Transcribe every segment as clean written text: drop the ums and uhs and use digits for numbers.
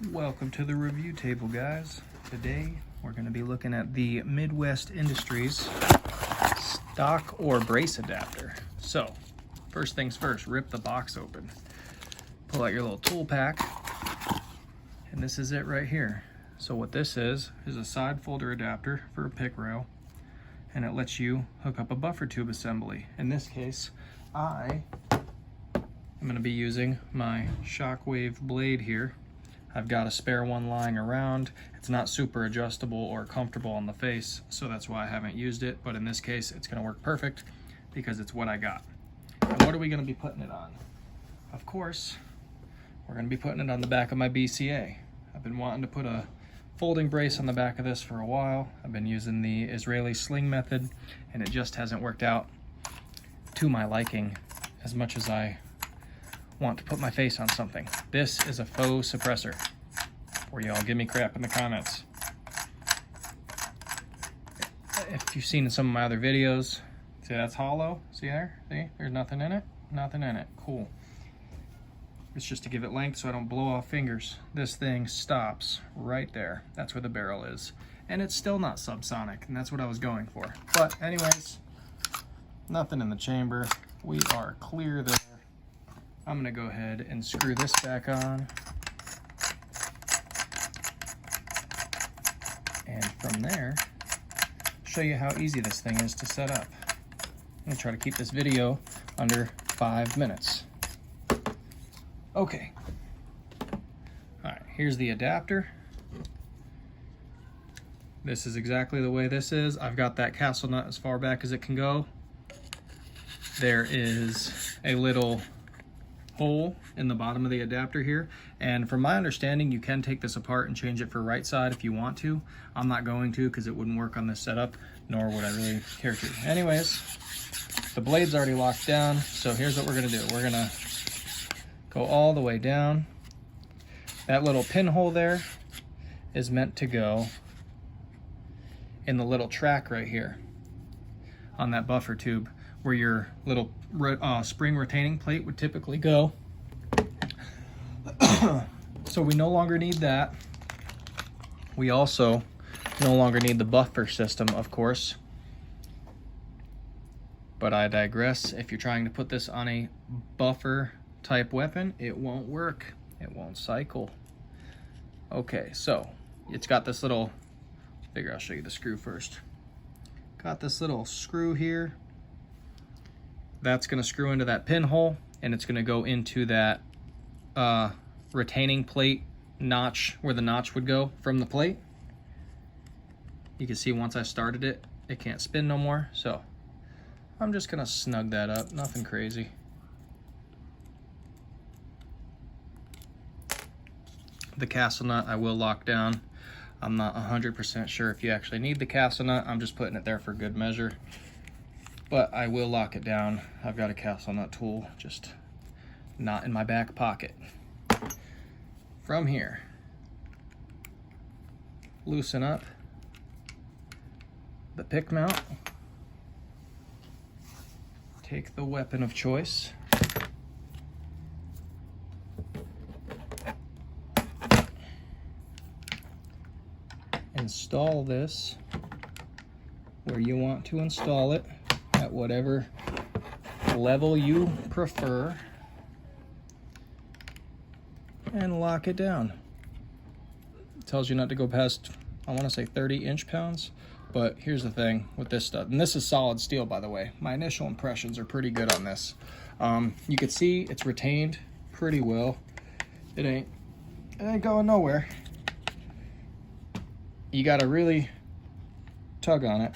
Welcome to the review table, guys. Today we're going to be looking at the Midwest Industries stock or brace adapter. So first things first, rip the box open, pull out your little tool pack, and this is it right here. So what this is a side folder adapter for a pick rail, and it lets you hook up a buffer tube assembly. In this case, I'm going to be using my Shockwave blade here. I've got a spare one lying around. It's not super adjustable or comfortable on the face, so that's why I haven't used it, but in this case it's going to work perfect because it's what I got. And what are we going to be putting it on? Of course, we're going to be putting it on the back of my BCA. I've been wanting to put a folding brace on the back of this for a while. I've been using the Israeli sling method, and it just hasn't worked out to my liking as much as I want to put my face on something. This is a faux suppressor, or y'all give me crap in the comments. If you've seen some of my other videos, see that's hollow? See there? See? There's nothing in it? Nothing in it. Cool. It's just to give it length so I don't blow off fingers. This thing stops right there. That's where the barrel is. And it's still not subsonic, and that's what I was going for. But anyways, nothing in the chamber. We are clear there. I'm gonna go ahead and screw this back on. And from there, show you how easy this thing is to set up. I'm gonna try to keep this video under 5 minutes. Okay. All right, here's the adapter. This is exactly the way this is. I've got that castle nut as far back as it can go. There is a little hole in the bottom of the adapter here, and from my understanding you can take this apart and change it for right side if you want to. I'm not going to because it wouldn't work on this setup, nor would I really care to. Anyways, the blade's already locked down, so here's what we're gonna do. We're gonna go all the way down. That little pinhole there is meant to go in the little track right here on that buffer tube, where your little spring retaining plate would typically go. So we no longer need that. We also no longer need the buffer system, of course. But I digress. If you're trying to put this on a buffer type weapon, it won't work. It won't cycle. Okay, so it's got this little, figure I'll show you the screw first. Got this little screw here. That's going to screw into that pinhole, and it's going to go into that retaining plate notch where the notch would go from the plate. You can see once I started it, it can't spin no more, so I'm just going to snug that up. Nothing crazy. The castle nut I will lock down. I'm not 100% sure if you actually need the castle nut. I'm just putting it there for good measure. But I will lock it down. I've got a castle nut tool, just not in my back pocket. From here, loosen up the pick mount. Take the weapon of choice. Install this where you want to install it, at whatever level you prefer, and lock it down. It tells you not to go past, I want to say 30 inch-pounds, but here's the thing with this stuff, and this is solid steel, by the way. My initial impressions are pretty good on this. You can see it's retained pretty well. It ain't going nowhere. You gotta really tug on it.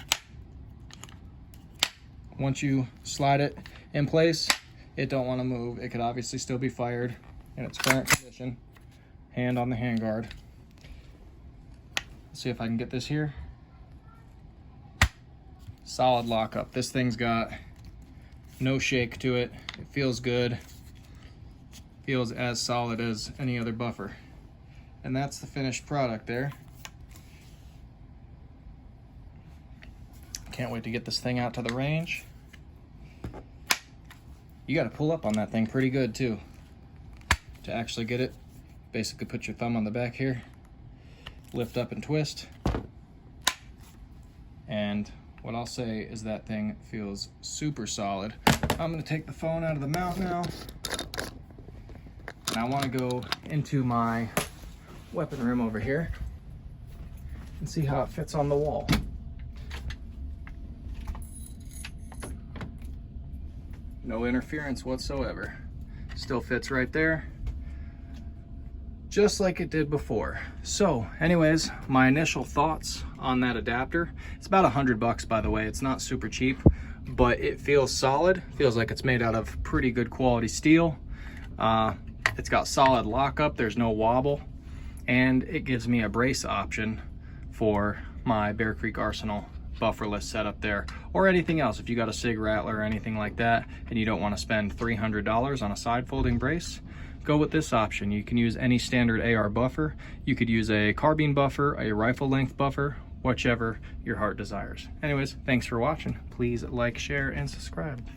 Once you slide it in place, it don't want to move. It could obviously still be fired in its current condition. Hand on the handguard. Let's see if I can get this here. Solid lockup. This thing's got no shake to it. It feels good. Feels as solid as any other buffer. And that's the finished product there. Can't wait to get this thing out to the range. You got to pull up on that thing pretty good too to actually get it Basically put your thumb on the back here, lift up and twist. And what I'll say is that thing feels super solid. I'm gonna take the phone out of the mount now. And I wanna go into my weapon room over here and see how it fits on the wall. No interference whatsoever. Still fits right there, just like it did before. So anyways, my initial thoughts on that adapter. It's about $100 by the way. It's not super cheap, but it feels solid. Feels like it's made out of pretty good quality steel. It's got solid lockup, there's no wobble, and it gives me a brace option for my Bear Creek Arsenal bufferless setup there, or anything else. If you got a SIG rattler or anything like that and you don't want to spend $300 on a side folding brace, go with this option. You can use any standard AR buffer. You could use a carbine buffer, a rifle length buffer, whichever your heart desires. Anyways, thanks for watching. Please like, share, and subscribe.